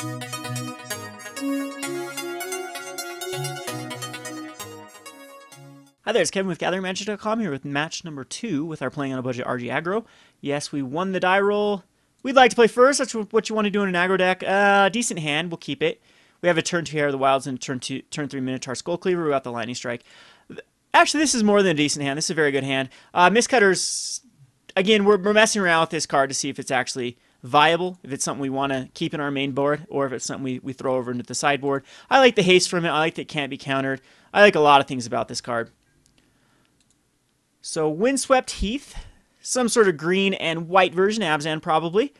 Hi there, it's Kevin with GatheringMagic.com here with match number 2 with our Playing on a Budget RG Aggro. Yes, we won the die roll. We'd like to play first. That's what you want to do in an aggro deck. Decent hand, we'll keep it. We have a turn 2 Heir of the Wilds and turn 3 Minotaur Skullcleaver. We got the Lightning Strike. Actually, this is more than a decent hand. This is a very good hand. Mistcutters, again, we're messing around with this card to see if it's actually viable, if it's something we want to keep in our main board, or if it's something we throw over into the sideboard. I like the haste from it. I like that it can't be countered. I like a lot of things about this card. So, Windswept Heath, some sort of green and white version, Abzan probably.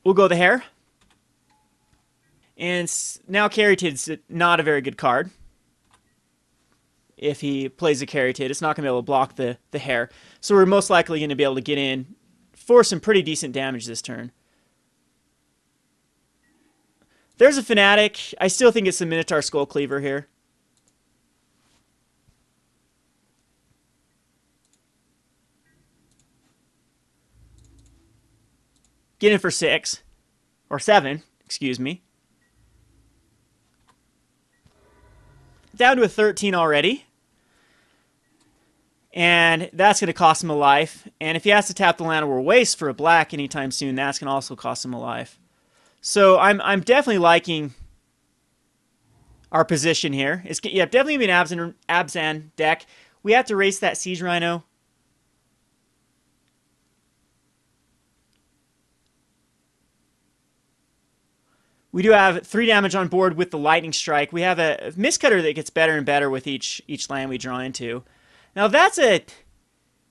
We'll go the Heir. And now Caryatid's not a very good card. If he plays a Caryatid, it's not going to be able to block the Heir. So we're most likely going to be able to get in for some pretty decent damage this turn. There's a Fanatic. I still think it's the Minotaur Skullcleaver here. Get in for 6. Or 7, excuse me. Down to a 13 already. And that's going to cost him a life. And if he has to tap the Land or Waste for a black anytime soon, that's going to also cost him a life. So I'm definitely liking our position here. It's definitely be an Abzan deck. We have to race that Siege Rhino. We do have 3 damage on board with the Lightning Strike. We have a Mistcutter that gets better and better with each land we draw into. Now that's an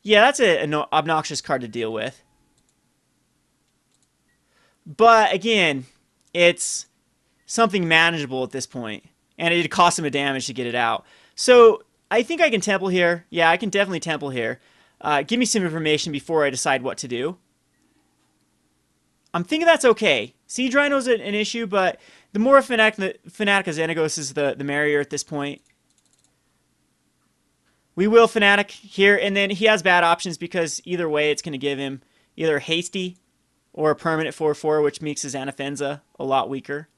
obnoxious card to deal with. But again, it's something manageable at this point, and it costs him a damage to get it out. So I think I can temple here. Yeah, I can definitely temple here. Give me some information before I decide what to do. I'm thinking that's okay. Siege Rhino's an issue, but the more Fanatic of Xenagos is the merrier at this point. We will Fanatic here, and then he has bad options because either way it's going to give him either Hasty or a permanent 4/4, which makes his Anafenza a lot weaker.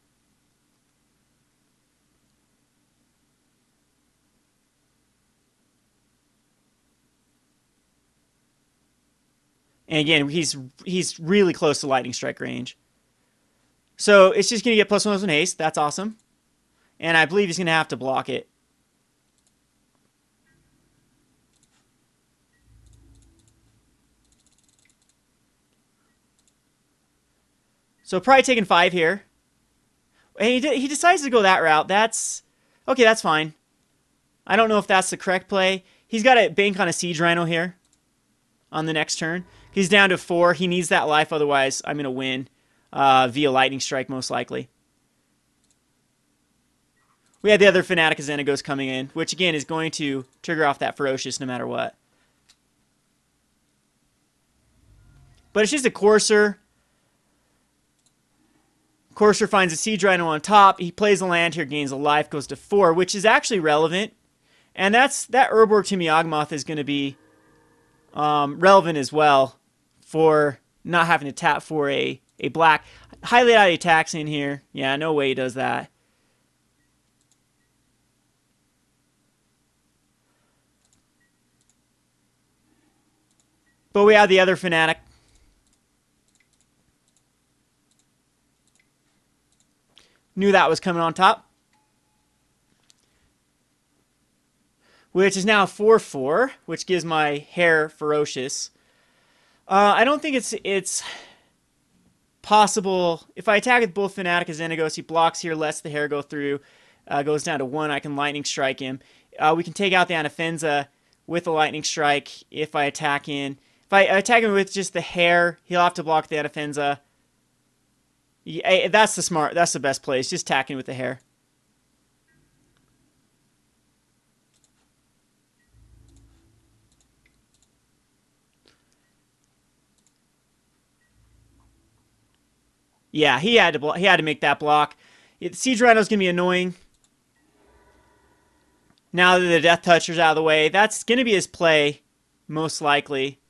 And again, he's really close to Lightning Strike range. So it's just going to get +1/+1 haste. That's awesome. And I believe he's going to have to block it. So probably taking 5 here. And he decides to go that route. That's okay, that's fine. I don't know if that's the correct play. He's got to bank on a Siege Rhino here on the next turn. He's down to 4. He needs that life, otherwise I'm going to win via Lightning Strike most likely. We had the other Fanatic of Xenagos coming in, which again is going to trigger off that Ferocious no matter what. But it's just a Courser. Courser finds a Siege Rhino on top. He plays a land here, gains a life, goes to 4, which is actually relevant. And that Urborg to Yawgmoth is going to be relevant as well for not having to tap for a black. Highly out attacks in here. Yeah, no way he does that. But we have the other Fanatic. Knew that was coming on top. Which is now 4/4, which gives my Heir Ferocious. I don't think it's possible. If I attack with both Fanatic of Xenagos, he blocks here, lets the Heir go through, goes down to 1. I can Lightning Strike him. We can take out the Anafenza with a Lightning Strike if I attack in. If I attack him with just the Heir, he'll have to block the Anafenza. Yeah, that's the best play. It's just attacking with the Heir. Yeah, he had to make that block. Siege Rhino's gonna be annoying. Now that the Death Toucher's out of the way, that's gonna be his play, most likely.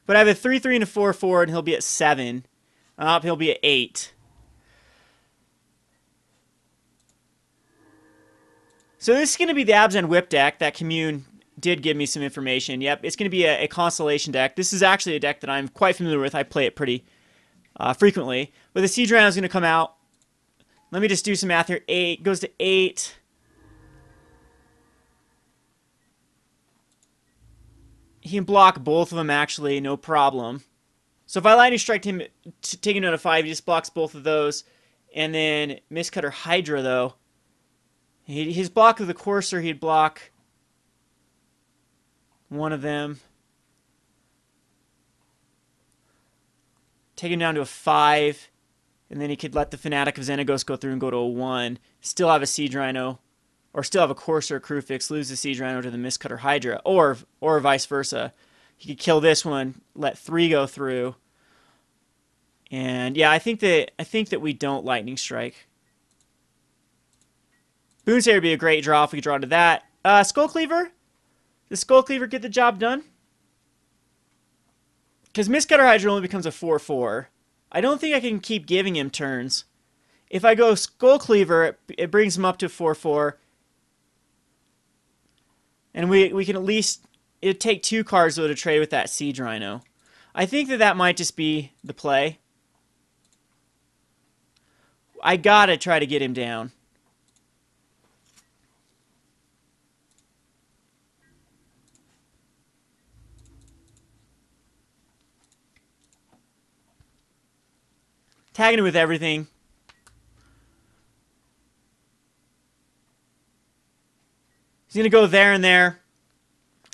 But I have a 3/3 and a 4/4, and he'll be at 7. He'll be at 8. So this is going to be the Abzan Whip deck. That commune did give me some information. Yep, it's going to be a Constellation deck. This is actually a deck that I'm quite familiar with. I play it pretty frequently. But the Siege Rhino is going to come out. Let me just do some math here. 8 goes to 8. He can block both of them, actually, no problem. So if I Lightning Strike him, take him down to 5, he just blocks both of those. And then Mistcutter Hydra, though. His block of the Courser, he'd block one of them. Take him down to a 5. And then he could let the Fanatic of Xenagos go through and go to a 1. Still have a Siege Rhino. Or still have a Courser Crewfix, lose the Siege Rhino to the Mistcutter Hydra. Or vice versa. He could kill this one, let 3 go through. And yeah, I think that we don't Lightning Strike. Boon Satyr would be a great draw if we could draw to that. Skullcleaver? Does Skullcleaver get the job done? Because Mistcutter Hydra only becomes a 4/4. I don't think I can keep giving him turns. If I go Skullcleaver, it brings him up to 4/4. And we can at least... It'd take 2 cards, though, to trade with that Siege Rhino. I think that might just be the play. I gotta try to get him down. Tagging him with everything. He's going to go there and there.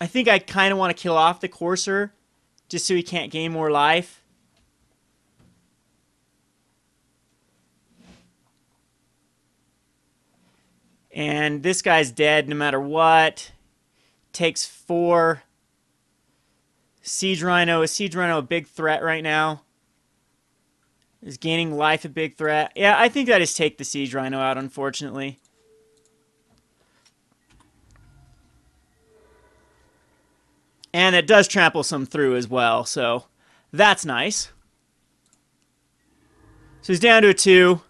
I think I kind of want to kill off the Courser just so he can't gain more life. And this guy's dead no matter what. Takes 4. Siege Rhino. Is Siege Rhino a big threat right now? Is gaining life a big threat? Yeah, I think I just take the Siege Rhino out, unfortunately. And it does trample some through as well, so that's nice. So he's down to a 2.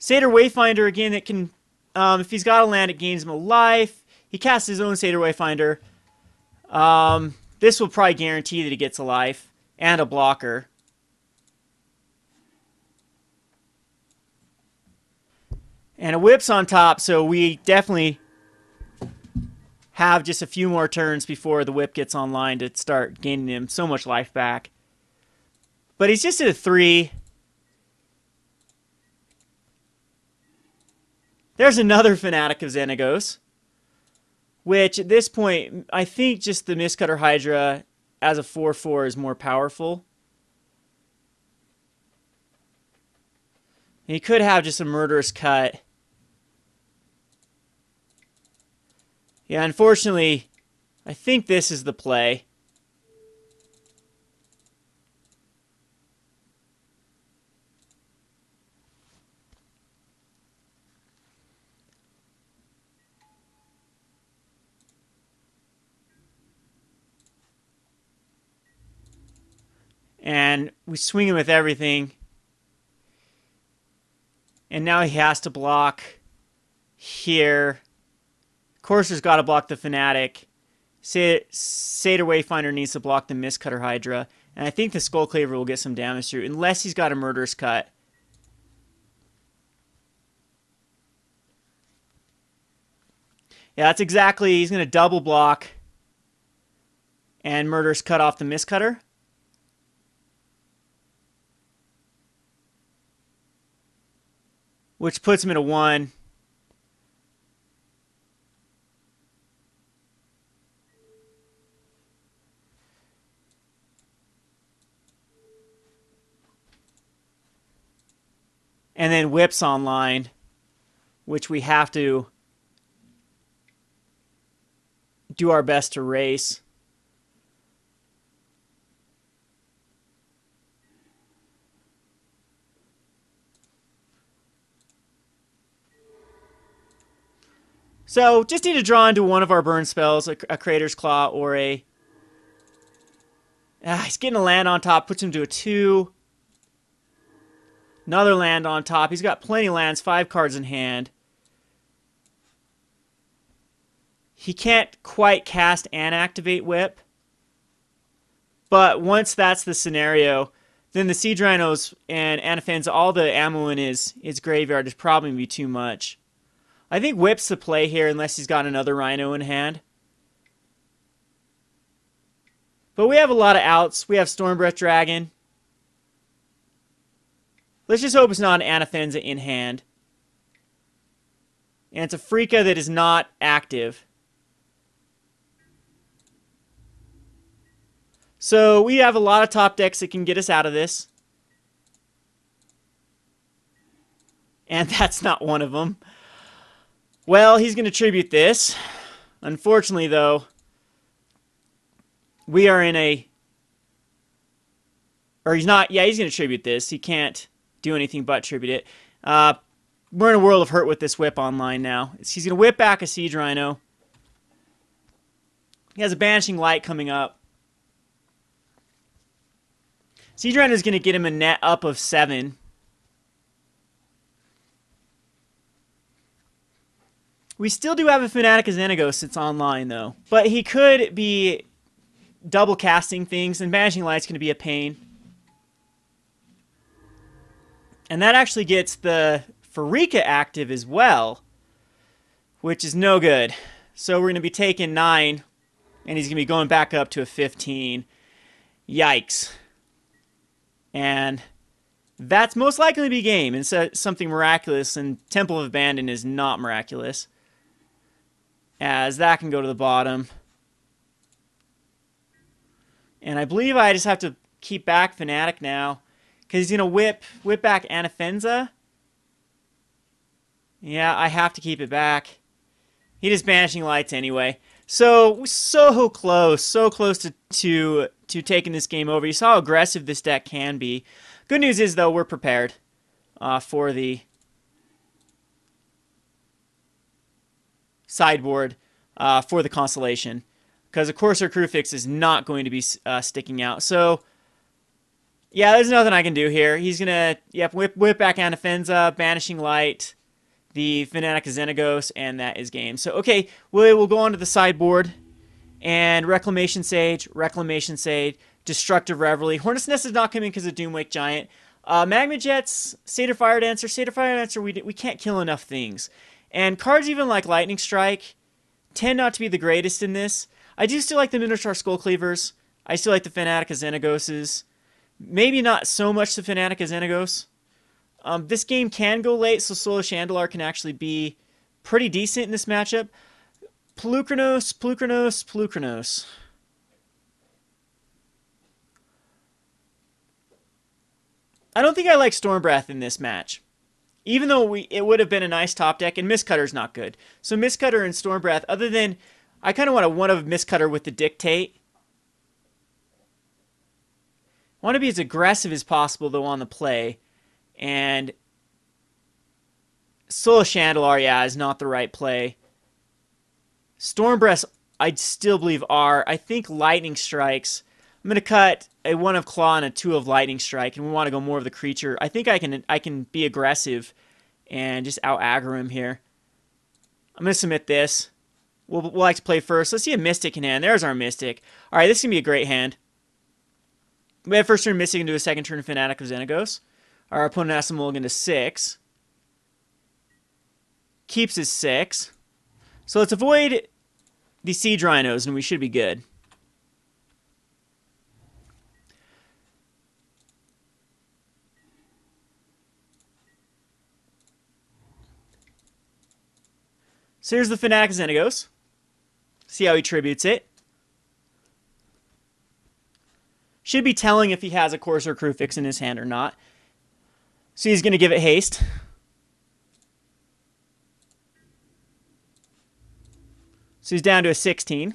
Satyr Wayfinder, again, it can... if he's got a land, it gains him a life. He casts his own Satyr Wayfinder. This will probably guarantee that he gets a life and a blocker. And a Whip's on top, so we definitely have just a few more turns before the Whip gets online to start gaining him so much life back. But he's just at a 3. There's another Fanatic of Xenagos, which at this point, I think just the Mistcutter Hydra as a 4/4 is more powerful. He could have just a Murderous Cut. Yeah, unfortunately, I think this is the play. And we swing him with everything. And now he has to block here. Courser's got to block the Fanatic. Satyr Wayfinder needs to block the Mistcutter Hydra. And I think the Skullcleaver will get some damage through, unless he's got a Murderous Cut. Yeah, that's exactly... He's going to double block and Murderous Cut off the Mistcutter. Which puts him at a 1. And then Whip's online, which we have to do our best to race. So, just need to draw into one of our burn spells, a Crater's Claw or a... he's getting a land on top, puts him to a 2. Another land on top. He's got plenty of lands, 5 cards in hand. He can't quite cast and activate Whip. But once that's the scenario, then the Siege Rhinos and Anafenza, all the ammo in his graveyard is probably going to be too much. I think Whip's the play here unless he's got another Rhino in hand. But we have a lot of outs. We have Stormbreath Dragon. Let's just hope it's not an Anafenza in hand. And it's a Freaka that is not active. So we have a lot of top decks that can get us out of this. And that's not one of them. Well, he's going to tribute this. Unfortunately, though, we are in a... Or he's not... Yeah, he's going to tribute this. He can't do anything but tribute it. We're in a world of hurt with this whip online now. He's going to whip back a Siege Rhino. He has a Banishing Light coming up. Siege Rhino is going to get him a net up of 7. We still do have a Fanatic of Xenagos that's online, though. But he could be double casting things, and Banishing Light's going to be a pain. And that actually gets the Freaka active as well, which is no good. So we're going to be taking 9, and he's going to be going back up to a 15. Yikes. And that's most likely to be game. And so something miraculous, and Temple of Abandon is not miraculous. As that can go to the bottom. And I believe I just have to keep back Fanatic now. Because he's going to whip back Anafenza. Yeah, I have to keep it back. He just Banishing Lights anyway. So close to taking this game over. You saw how aggressive this deck can be. Good news is, though, we're prepared for the sideboard for the Constellation. Because, of course, our Crewfix is not going to be sticking out. So, yeah, there's nothing I can do here. He's going to whip back Anafenza, Banishing Light, the Fanatic of Xenagos, and that is game. So, okay, we'll go on to the sideboard. And Reclamation Sage, Destructive Revelry. Hornet Nest is not coming because of Doomwake Giant. Magma Jets, Satyr Firedancer, we can't kill enough things. And cards even like Lightning Strike tend not to be the greatest in this. I do still like the Minotaur Skullcleavers. I still like the Fanatic of Xenagoses. Maybe not so much the Fanatic of Xenagos. This game can go late, so Soul of Shandalar can actually be pretty decent in this matchup. Polukranos. I don't think I like Stormbreath in this match. Even though it would have been a nice top deck, and Mistcutter's not good. So Mistcutter and Stormbreath, other than... I kind of want one of Mistcutter with the Dictate. I want to be as aggressive as possible, though, on the play. And Soul of Shandalar, yeah, is not the right play. Stormbreath, I still believe are. I think Lightning Strikes. I'm going to cut a 1 of Claw and a 2 of Lightning Strike, and we want to go more of the creature. I think I can be aggressive and just out-aggro him here. I'm going to submit this. We'll like to play first. Let's see a Mystic in hand. There's our Mystic. All right, this is going to be a great hand. We have first turn Mystic into a second turn Fanatic of Xenagos. Our opponent has to mulligan to 6. Keeps his 6. So let's avoid the Siege Rhinos, and we should be good. So here's the Fanatic of Xenagos. See how he tributes it. Should be telling if he has a Courser Crewfix in his hand or not. So he's going to give it haste. So he's down to a 16.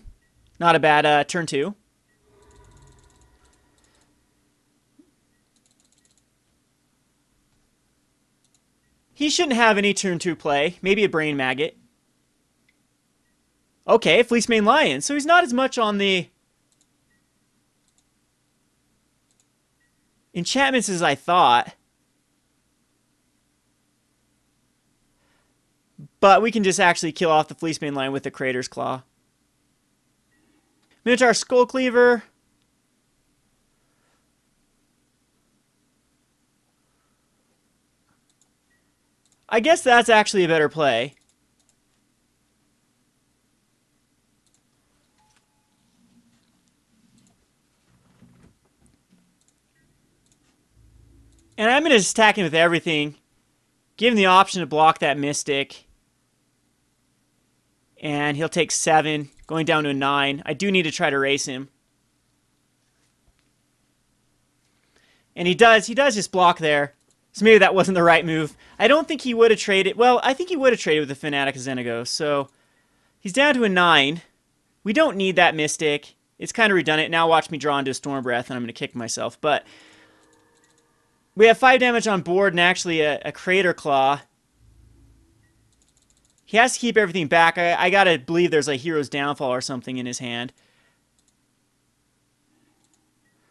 Not a bad turn 2. He shouldn't have any turn 2 play. Maybe a Brain Maggot. Okay, Fleecemane Lion. So he's not as much on the enchantments as I thought. But we can just actually kill off the Fleecemane Lion with the Creator's Claw. Minotaur Skullcleaver. I guess that's actually a better play. And I'm going to just attack him with everything. Give him the option to block that Mystic. And he'll take 7, going down to a 9. I do need to try to race him. And he does just block there. So maybe that wasn't the right move. I don't think he would have traded. Well, I think he would have traded with the Fanatic of Xenagos. So he's down to a 9. We don't need that Mystic. It's kind of redundant. Now watch me draw into a Stormbreath, and I'm going to kick myself. But we have 5 damage on board and actually a Creator Claw. He has to keep everything back. I gotta believe there's a Hero's Downfall or something in his hand.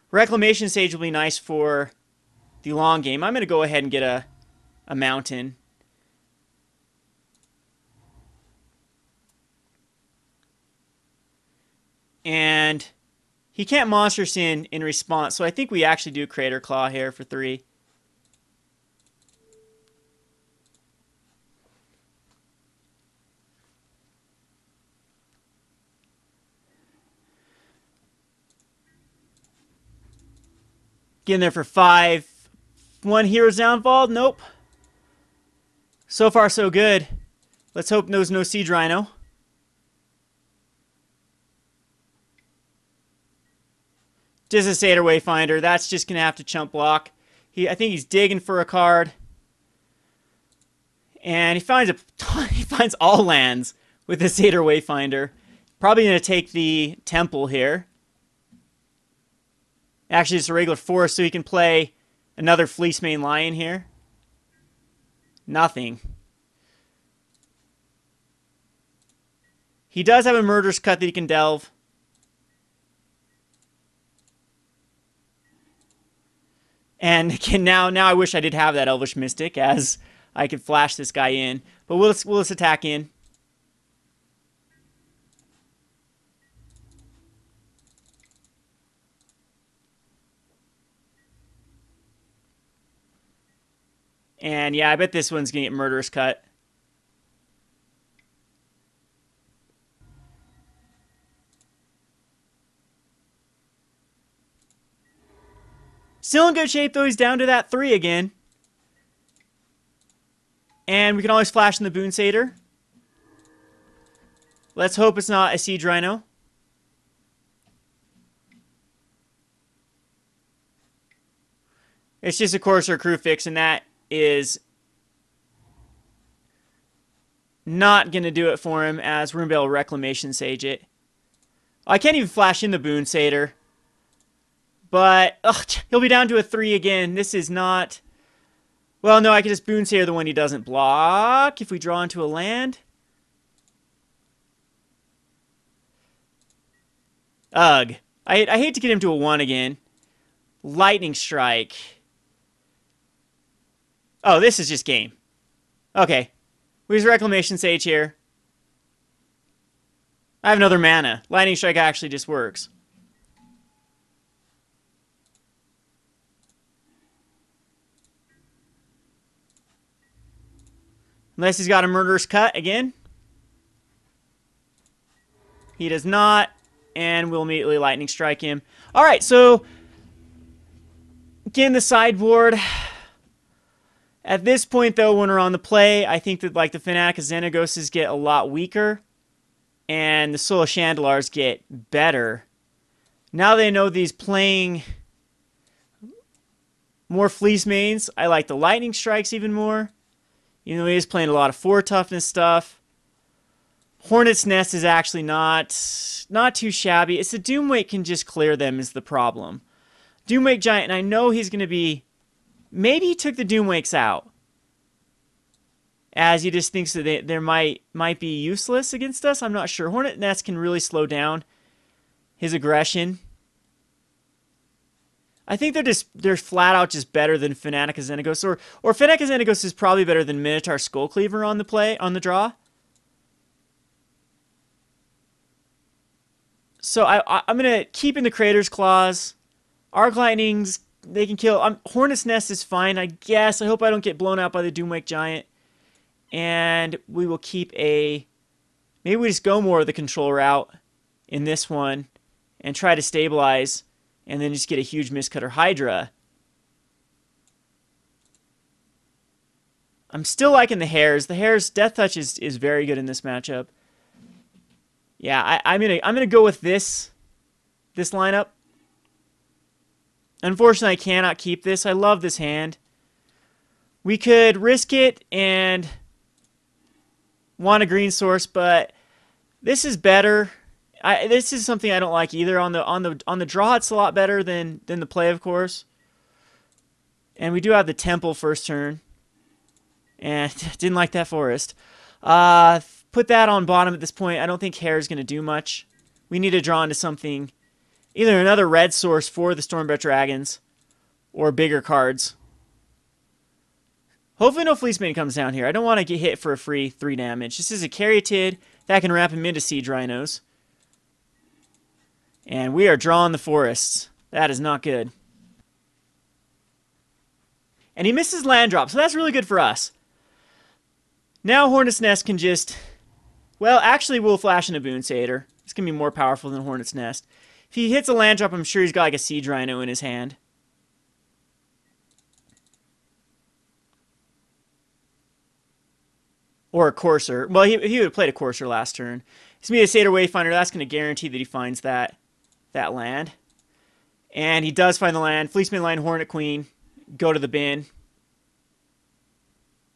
Reclamation Sage will be nice for the long game. I'm gonna go ahead and get a mountain. And he can't Monster Sin in response, so I think we actually do Creator Claw here for 3. Getting there for 5. 1 Hero's Downfall? Nope. So far, so good. Let's hope there's no Siege Rhino. Just a Satyr Wayfinder. That's just going to have to chump block. I think he's digging for a card. And he finds all lands with the Satyr Wayfinder. Probably going to take the Temple here. Actually, it's a regular forest, so he can play another Fleecemane Lion here. Nothing. He does have a Murderous Cut that he can delve. And again, now I wish I did have that Elvish Mystic, as I could flash this guy in. But we'll just attack in. And yeah, I bet this one's going to get Murderous Cut. Still in good shape, though. He's down to that 3 again. And we can always flash in the Boon Satyr. Let's hope it's not a Siege Rhino. It's just a Courser Crew Fix, and that is not going to do it for him, as we're going to be able to Reclamation Sage it. I can't even flash in the Boon Satyr. But he'll be down to a 3 again. This is not... Well, no, I can just Boon Satyr the one he doesn't block if we draw into a land. Ugh. I hate to get him to a 1 again. Lightning Strike. Oh, this is just game. Okay. We use Reclamation Sage here. I have another mana. Lightning Strike actually just works. Unless he's got a Murderous Cut again. He does not. And we'll immediately Lightning Strike him. Alright, so again, the sideboard. At this point, though, when we're on the play, I think that like the Fanatic of Xenagos get a lot weaker. And the Soul of Shandalars get better. Now they know these playing more Fleecemanes. I like the Lightning Strikes even more. Even though he is playing a lot of 4 toughness stuff. Hornet's Nest is actually not too shabby. It's the Doomwake can just clear them is the problem. Doomwake Giant, and I know he's going to be... Maybe he took the Doomwakes out. as he just thinks that they might be useless against us. I'm not sure. Hornet Nest can really slow down his aggression. I think they're flat out just better than Fanatic of Xenagos, or Fanatic of Xenagos is probably better than Minotaur Skullcleaver on the draw. So I'm gonna keep in the Creator's Claws. Arc Lightnings, they can kill. Hornet's Nest is fine, I guess. I hope I don't get blown out by the Doomwake Giant. And we will keep maybe we just go more of the control route in this one and try to stabilize, and then just get a huge Mistcutter Hydra. I'm still liking the Heirs. The Heirs' Death Touch is very good in this matchup. Yeah, I'm gonna go with this lineup. Unfortunately, I cannot keep this. I love this hand. We could risk it and want a green source, but this is better. This is something I don't like either. On the draw, it's a lot better than the play, of course. And we do have the Temple first turn, and didn't like that Forest. Put that on bottom at this point. I don't think Heir is going to do much. We need to draw into something, either another red source for the Stormbreath Dragons, or bigger cards. Hopefully no Fleecemane comes down here. I don't want to get hit for a free 3 damage. This is a Caryatid. That can wrap him into Siege Rhinos. And we are drawing the forests. That is not good. And he misses land drop, so that's really good for us. Now Hornet's Nest can just... Well, actually we'll flash into Boon Satyr. It's going to be more powerful than Hornet's Nest. If he hits a land drop, I'm sure he's got like a Siege Rhino in his hand. Or a Courser. Well, he would have played a Courser last turn. He's going to be a Satyr Wayfinder. That's going to guarantee that he finds that land. And he does find the land. Fleecemane Line, Hornet Queen. Go to the bin.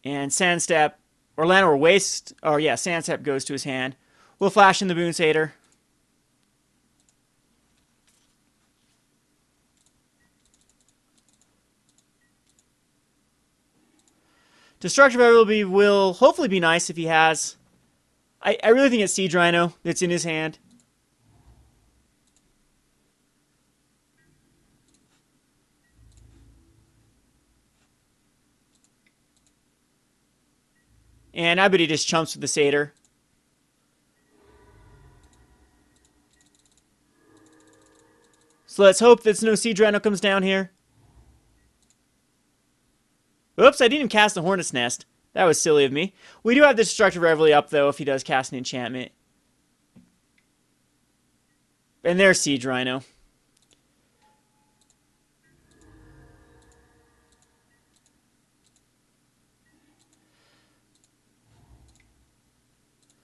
And Sandstep, or Land or Waste. Oh, yeah, Sandstep goes to his hand. We'll flash in the Boon Satyr. Destructive Revelry will hopefully be nice if he has... I really think it's Siege Rhino that's in his hand. And I bet he just chumps with the Satyr. So let's hope that no Siege Rhino comes down here. Oops, I didn't even cast the Hornet's Nest. That was silly of me. We do have the Destructive Revelry up, though, if he does cast an enchantment. And there's Siege Rhino.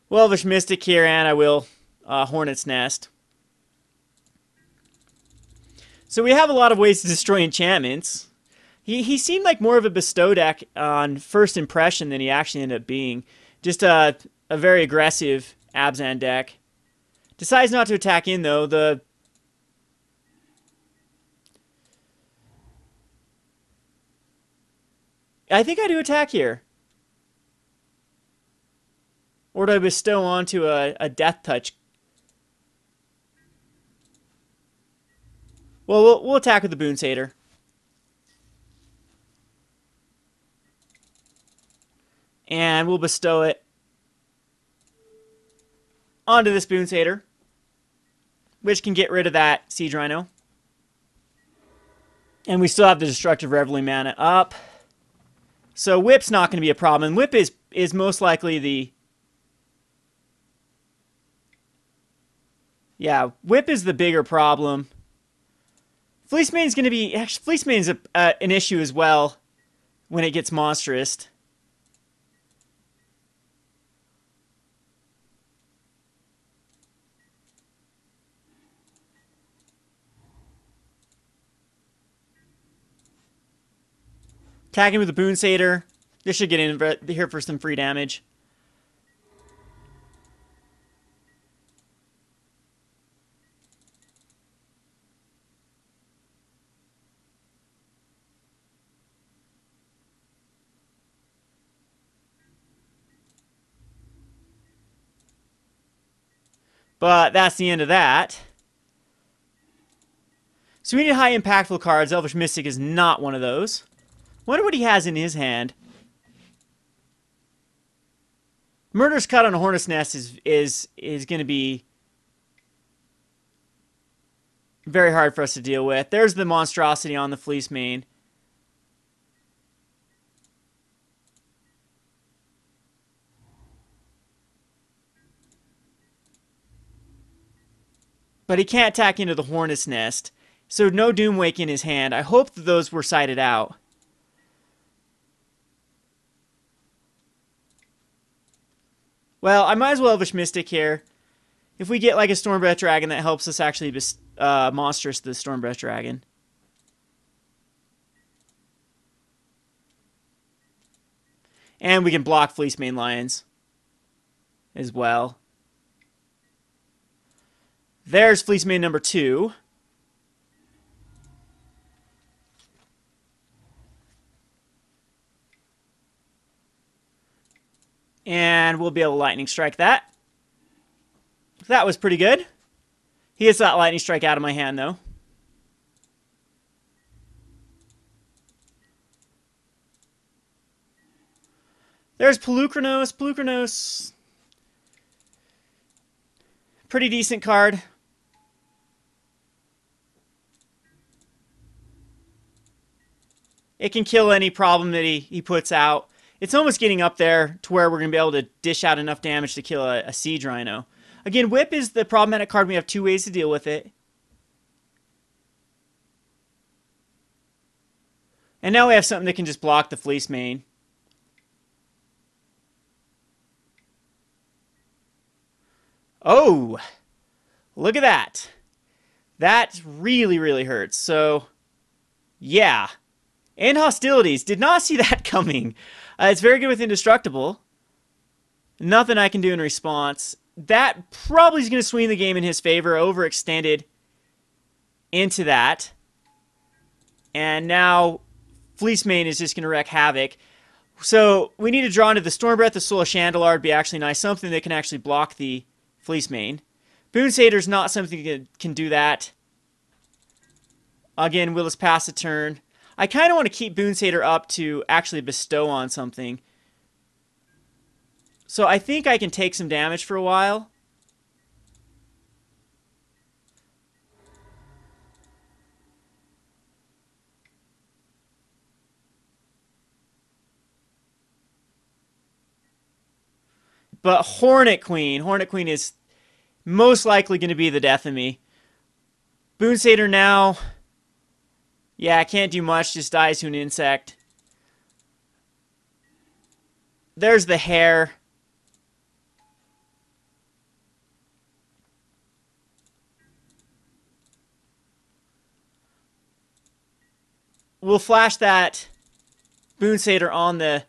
Well, Elvish Mystic here, and I will Hornet's Nest. So we have a lot of ways to destroy enchantments. He seemed like more of a bestow deck on first impression than he actually ended up being. Just a very aggressive Abzan deck. Decides not to attack in, though. I think I do attack here. Or do I bestow onto a Death Touch? Well, we'll attack with the Boon Satyr. And we'll bestow it onto this Boon Satyr, which can get rid of that Siege Rhino. And we still have the Destructive Revelry mana up. So Whip's not going to be a problem. And Whip is most likely the... Yeah, Whip is the bigger problem. Fleecemane's going to be... Actually, Fleecemane's an issue as well when it gets monstrous. Attacking with the Boon Satyr. This should get in here for some free damage. But that's the end of that. So we need high impactful cards. Elvish Mystic is not one of those. Wonder what he has in his hand. Murderous Cut on a Hornet Nest is going to be very hard for us to deal with. There's the monstrosity on the Fleece Mane. But he can't attack into the Hornet's Nest. So no Doomwake in his hand. I hope that those were sided out. Well, I might as well Elvish Mystic here. If we get like a Stormbreath Dragon, that helps us actually monstrous the Stormbreath Dragon. And we can block Fleece Mane Lions as well. There's Fleece Mane number 2. And we'll be able to Lightning Strike that. That was pretty good. He gets that Lightning Strike out of my hand, though. There's Polukranos. Polukranos, pretty decent card. It can kill any problem that he puts out. It's almost getting up there to where we're going to be able to dish out enough damage to kill a Siege Rhino. Again, Whip is the problematic card. We have 2 ways to deal with it. And now we have something that can just block the Fleece Mane. Oh! Look at that. That really, really hurts. So, yeah. And Hostilities. Did not see that coming. It's very good with Indestructible. Nothing I can do in response. That probably is going to swing the game in his favor. Overextended into that. And now Fleece Mane is just going to wreak havoc. So we need to draw into the Stormbreath. The Soul of Shandalar would be actually nice. Something that can actually block the Fleece Mane. Boon Satyr is not something that can do that. Again, we'll just pass a turn. I kind of want to keep Boon Satyr up to actually bestow on something. So I think I can take some damage for a while. But Hornet Queen is most likely going to be the death of me. Boon Satyr now... Yeah, I can't do much, just dies to an insect. There's the Heir. We'll flash that Boon Satyr on the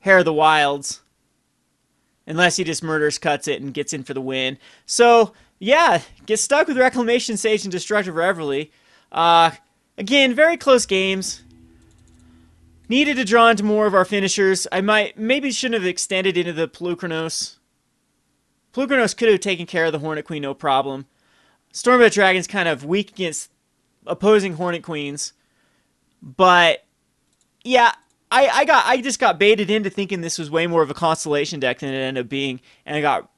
Heir of the Wilds. Unless he just murders, cuts it, and gets in for the win. So... yeah, get stuck with Reclamation Sage and Destructive Revelry. Again, very close games. Needed to draw into more of our finishers. Maybe shouldn't have extended into the Polukranos. Polukranos could have taken care of the Hornet Queen, no problem. Stormbreath Dragon's kind of weak against opposing Hornet Queens. But, yeah, I just got baited into thinking this was way more of a Constellation deck than it ended up being. And I got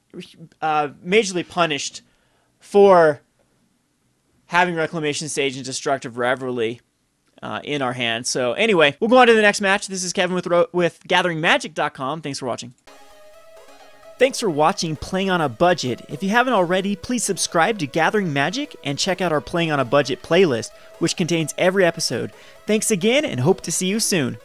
majorly punished for having Reclamation Sage and Destructive Revelry in our hand. So anyway, we'll go on to the next match. This is Kevin with GatheringMagic.com. Thanks for watching. Thanks for watching Playing on a Budget. If you haven't already, please subscribe to Gathering Magic and check out our Playing on a Budget playlist, which contains every episode. Thanks again and hope to see you soon.